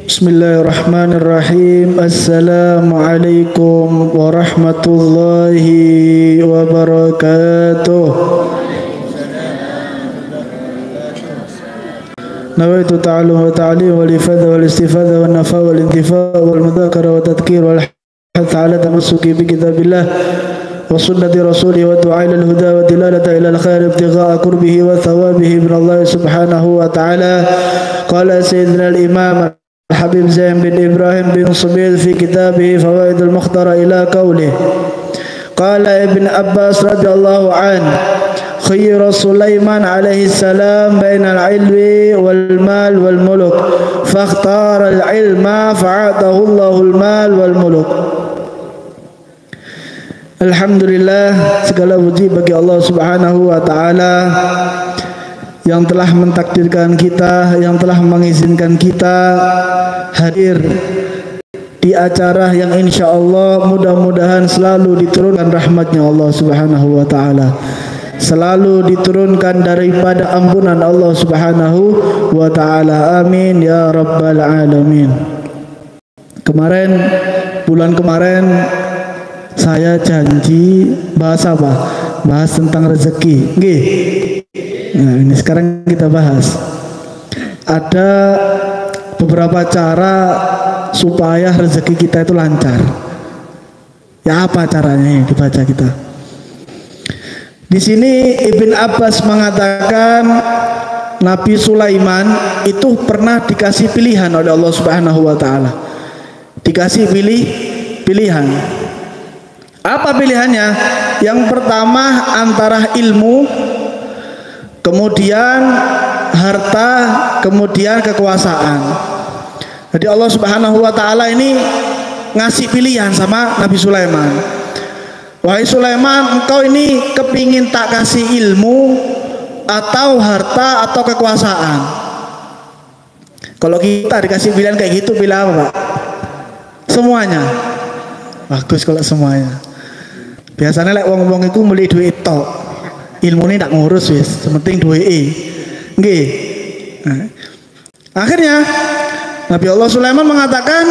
Bismillahirrahmanirrahim. Assalamualaikum warahmatullahi wabarakatuh. Nawaitu ta'allum wa ta'lim wal ifadha wal istifadha wal nafa wal intifa wal mudhakara wa tadhkir wal hath ala tamassuki bi kitabillah wa sunnati rasulih wa du'a ila al-huda wa tilalata ila al-khair ibtigha'a qurbihi wa thawabihi min Allah subhanahu wa ta'ala. Qala sayyidina al-imam Habib Zain bin Ibrahim bin Subaid fi kitabih Fawaid al-Mukhtara ila qawlih qala Ibn Abbas radhiyallahu anhu khayra Sulaiman alaihi salam baina al-ilmi wal mal wal muluk fakhtara al-ilma fa'atahu Allahu al-mal wal muluk. Alhamdulillah, segala puji bagi Allah Subhanahu wa taala yang telah mentakdirkan kita, yang telah mengizinkan kita hadir di acara yang insya Allah mudah-mudahan selalu diturunkan rahmatnya Allah Subhanahu wa ta'ala, selalu diturunkan daripada ampunan Allah Subhanahu wa ta'ala. Amin ya rabbal alamin. Bulan kemarin saya janji bahas apa? Bahas tentang rezeki. Nggih. Nah, ini sekarang kita bahas. Ada beberapa cara supaya rezeki kita itu lancar. Ya, apa caranya? Dibaca kita. Di sini Ibn Abbas mengatakan Nabi Sulaiman itu pernah dikasih pilihan oleh Allah Subhanahu wa taala. Dikasih pilihan. Apa pilihannya? Yang pertama antara ilmu, kemudian harta, kemudian kekuasaan. Jadi Allah Subhanahu wa taala ini ngasih pilihan sama Nabi Sulaiman. Wahai Sulaiman, engkau ini kepingin tak kasih ilmu atau harta atau kekuasaan? Kalau kita dikasih pilihan kayak gitu, pilih apa, Pak? Semuanya. Bagus kalau semuanya. Biasanya lek wong-wong iku mulai duit tok. Ilmu ini tak ngurus wis, sementing duwe. Nggih. Nah, akhirnya Nabi Allah Sulaiman mengatakan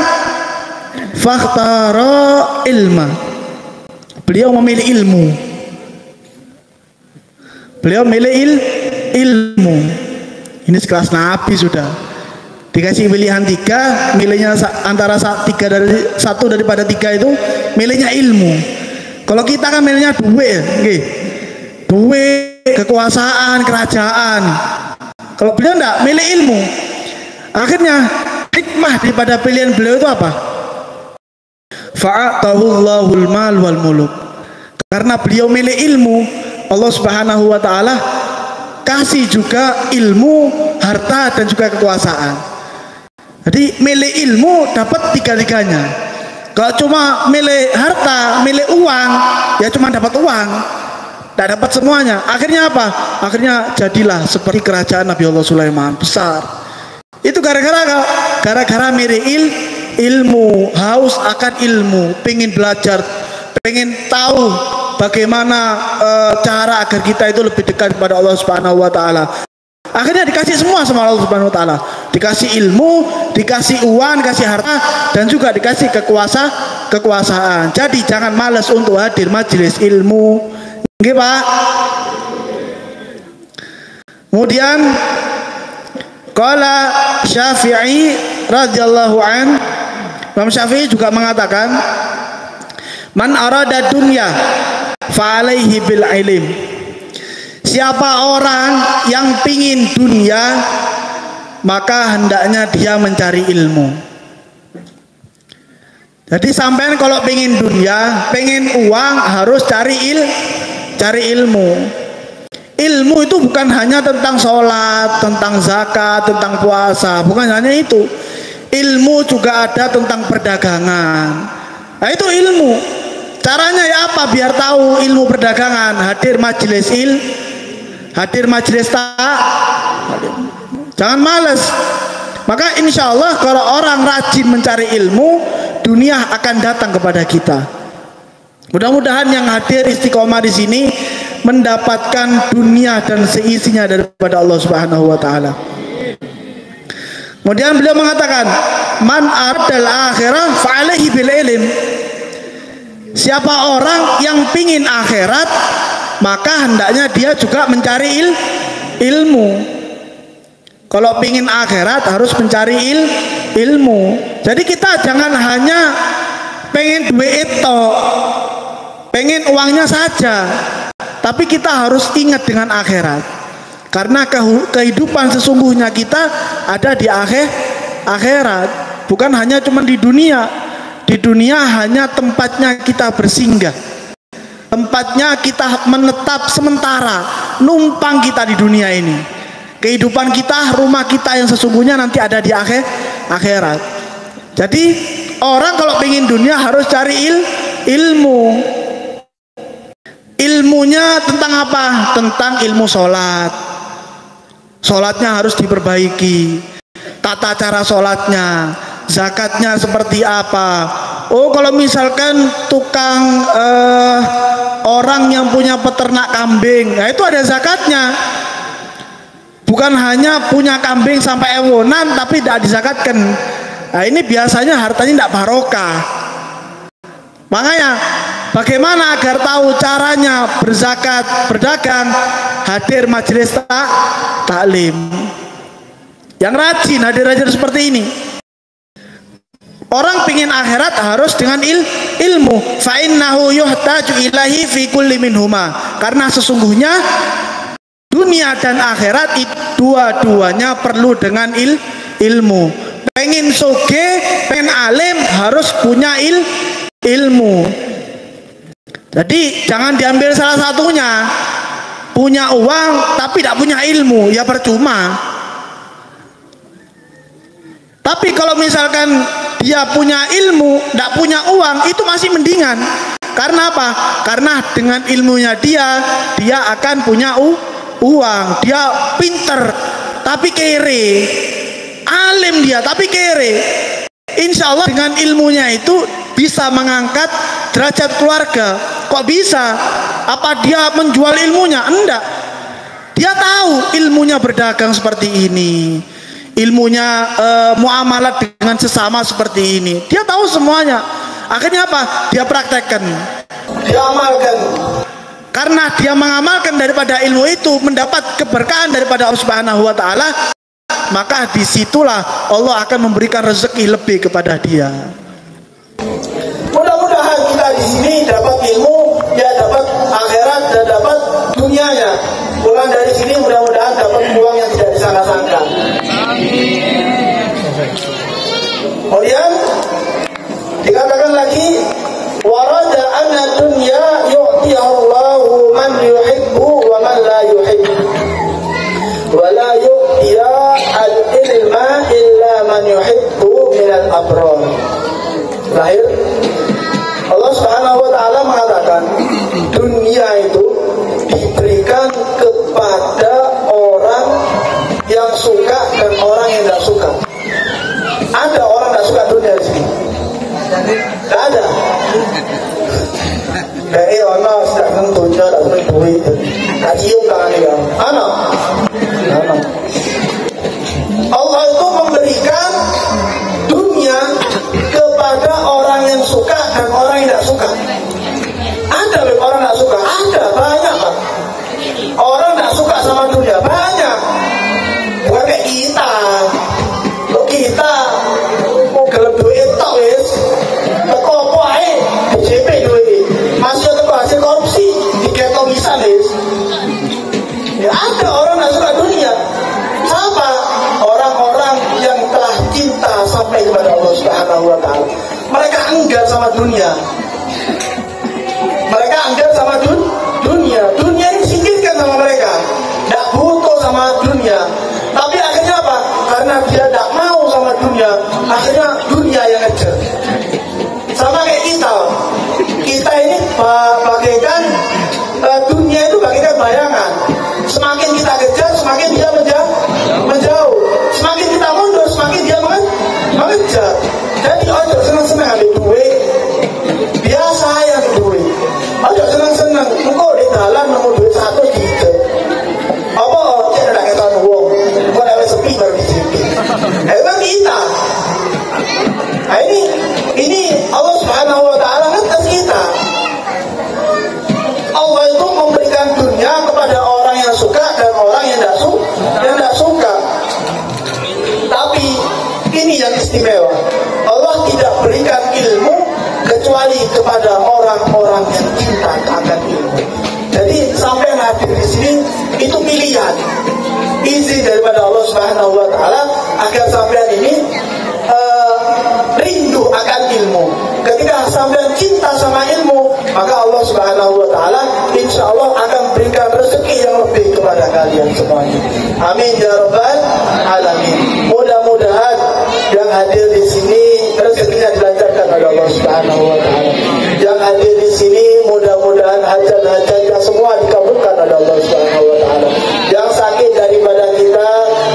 fakhtara ilma. Beliau memilih ilmu. Beliau memilih ilmu. Ini sekelas Nabi sudah. Dikasih pilihan 3, milihnya antara satu daripada 3 itu milihnya ilmu. Kalau kita kan milihnya duit, nggih. Duit, kekuasaan, kerajaan. Kalau beliau enggak, milih ilmu. Akhirnya hikmah daripada pilihan beliau itu apa? Fa'atahullahul mal wal muluk. Karena beliau milih ilmu, Allah Subhanahu wa taala kasih juga ilmu, harta dan juga kekuasaan. Jadi milih ilmu dapat 3-tiganya. Kalau cuma milih harta, milih uang, ya cuma dapat uang. Tidak dapat semuanya. Akhirnya apa? Akhirnya jadilah seperti kerajaan Nabi Allah Sulaiman, besar. Itu gara-gara milih ilmu, haus akan ilmu, pengen belajar, pengen tahu bagaimana cara agar kita itu lebih dekat kepada Allah Subhanahu wa taala. Akhirnya dikasih semua sama Allah Subhanahu wa taala. Dikasih ilmu, dikasih uang, dikasih harta, dan juga dikasih kekuasaan. Jadi jangan malas untuk hadir majelis ilmu. Nggih, Pak. Kemudian qala Syafi'i radhiyallahu an, Imam Syafi'i juga mengatakan man arada dunya fa alaihi bil ilm. Siapa orang yang pingin dunia, maka hendaknya dia mencari ilmu. Jadi sampean kalau pingin dunia, pingin uang, harus cari ilmu. Ilmu itu bukan hanya tentang sholat, tentang zakat, tentang puasa, bukan hanya itu. Ilmu juga ada tentang perdagangan. Nah, itu ilmu. Caranya ya apa biar tahu ilmu perdagangan? Hadir majelis jangan malas. Maka insya Allah kalau orang rajin mencari ilmu, dunia akan datang kepada kita. Mudah-mudahan yang hadir istiqomah di sini mendapatkan dunia dan seisinya daripada Allah Subhanahu wa taala. Kemudian beliau mengatakan, man aradal akhirah fa'alaihi bil ilm. Siapa orang yang pingin akhirat, maka hendaknya dia juga mencari ilmu. Kalau pingin akhirat harus mencari ilmu. Jadi kita jangan hanya pengen duit itu, pengen uangnya saja, tapi kita harus ingat dengan akhirat. Karena kehidupan sesungguhnya kita ada di akhirat, bukan hanya cuma di dunia. Di dunia hanya tempatnya kita bersinggah, tempatnya kita menetap sementara, numpang kita di dunia ini. Kehidupan kita, rumah kita yang sesungguhnya nanti ada di akhirat. Jadi orang kalau pengen dunia harus cari ilmu. Ilmunya tentang apa? Tentang ilmu sholat. Sholatnya harus diperbaiki, tata cara sholatnya, zakatnya seperti apa. Oh, kalau misalkan tukang orang yang punya peternak kambing, nah itu ada zakatnya. Bukan hanya punya kambing sampai ewonan tapi tidak dizakatkan. Nah ini biasanya hartanya tidak barokah. Makanya bagaimana agar tahu caranya berzakat, berdagang, hadir majelis taklim. Yang rajin, hadir-hadir seperti ini. Orang pingin akhirat harus dengan ilmu. Fa innahu yuhtaju ilahi fi kulli minhuma. Karena sesungguhnya dunia dan akhirat itu dua-duanya perlu dengan ilmu. Pengen soge, pengen alim harus punya ilmu. Jadi jangan diambil salah satunya. Punya uang tapi tidak punya ilmu, ya percuma. Tapi kalau misalkan dia punya ilmu, tidak punya uang, itu masih mendingan. Karena apa? Karena dengan ilmunya dia akan punya uang. Dia pinter tapi kere, alim dia tapi kere. Insya Allah dengan ilmunya itu bisa mengangkat derajat keluarga. Kok bisa? Apa dia menjual ilmunya? Enggak. Dia tahu ilmunya berdagang seperti ini, ilmunya muamalat dengan sesama seperti ini. Dia tahu semuanya. Akhirnya apa? Dia praktekkan, dia amalkan. Karena dia mengamalkan daripada ilmu itu, mendapat keberkahan daripada Allah Subhanahu wa taala, maka disitulah Allah akan memberikan rezeki lebih kepada dia. Mudah-mudahan kita di sini dapat ilmu, ya dapat akhirat dan dapat dunianya. Pulang dari sini mudah-mudahan dapat uang yang tidak disangka-sangka. Kemudian dikatakan lagi, warada anna dunya yu'tiyallahu man yuhibbu wa man la yuhibbu wa la yu'tiya al-ilma illa man yuhibbu minal abrar. Lahir Allah Subhanahu wa taala mengatakan dunia itu diberikan kepada orang yang suka dan orang yang tidak suka. Ada orang tidak suka dunia di sini? Tidak ada. Kayak orang tidak tentunya tidak punya duit, tak cium tangan dia. Anak. Allah itu memberikan dunia kepada orang yang suka dan orang yang tidak suka. Ada orang tidak suka, ada banyak Pak. Orang tidak suka sama dunia banyak. Bukan kayak kita. Loh kita mau gelap duit tak wis. Teko apa ae BJP duit. Masih teko hasil korupsi diketok bisa wis. Ya ada orang tidak suka dunia. Siapa? Orang-orang yang telah cinta sampai kepada Allah Subhanahu wa taala. Mereka enggan sama dunia. Mereka enggan sama dunia. Dunia ini singkirkan sama mereka. Tidak butuh sama dunia. Tapi akhirnya apa? Karena dia tidak mau sama dunia, akhirnya dunia yang ngejar. Sama kayak kita. Kita ini bagaikan dunia itu bagaikan bayangan. Semakin kita kejar, semakin dia menjauh. Semakin kita mundur, semakin dia mengejar. Jadi ojo senang-senang ambil duit. Biasa ya duit. Ojo senang-senang. Engkau di dalam nemu duit 100 gitu. Apa tidak ada ketan uang? Kau ada sepi baru di sini. Emang kita Ini yang istimewa. Allah tidak berikan ilmu kecuali kepada orang-orang yang cinta akan ilmu. Jadi sampai hadir di sini itu pilihan, izin daripada Allah Subhanahu Wa Taala agar sampai ini rindu akan ilmu. Ketika sampai cinta sama ilmu, maka Allah Subhanahu Wa Taala insya Allah akan berikan rezeki yang lebih kepada kalian semuanya. Amin ya rabbal alamin. Mudah-mudahan yang hadir di sini rezekinya dilancarkan oleh Allah Subhanahu Wa Taala. Yang hadir di sini mudah-mudahan hajat-hajatnya semua dikabulkan oleh Allah Subhanahu Wa Taala. Yang sakit daripada kita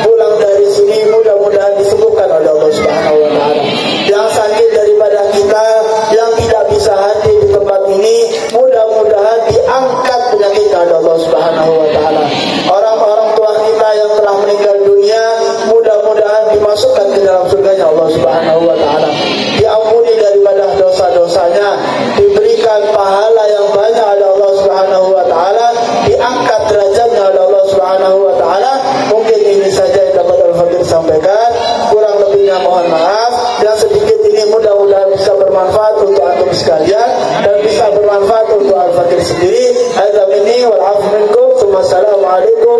pulang dari sini mudah-mudahan disembuhkan oleh Allah Subhanahu Wa Taala. Yang sakit daripada kita yang tidak bisa hadir di tempat ini mudah-mudahan diangkat penyakitnya oleh Allah Subhanahu Wa Taala. Orang-orang tua kita yang telah meninggal dunia mudah-mudahan dimasukkan ke dalam surganya Allah Subhanahu Wa Taala. Diampuni daripada dosa-dosanya, diberikan pahala yang banyak oleh Allah Subhanahu Wa Taala, diangkat derajatnya oleh Allah Subhanahu Wa Taala. Mungkin ini saja yang dapat Al-Fakir sampaikan. Kurang lebihnya mohon maaf. Yang sedikit ini mudah-mudahan bisa bermanfaat untuk antum sekalian dan bisa bermanfaat untuk Al-Fakir sendiri. Hadza minni wal 'afwu minkum. Wassalamualaikum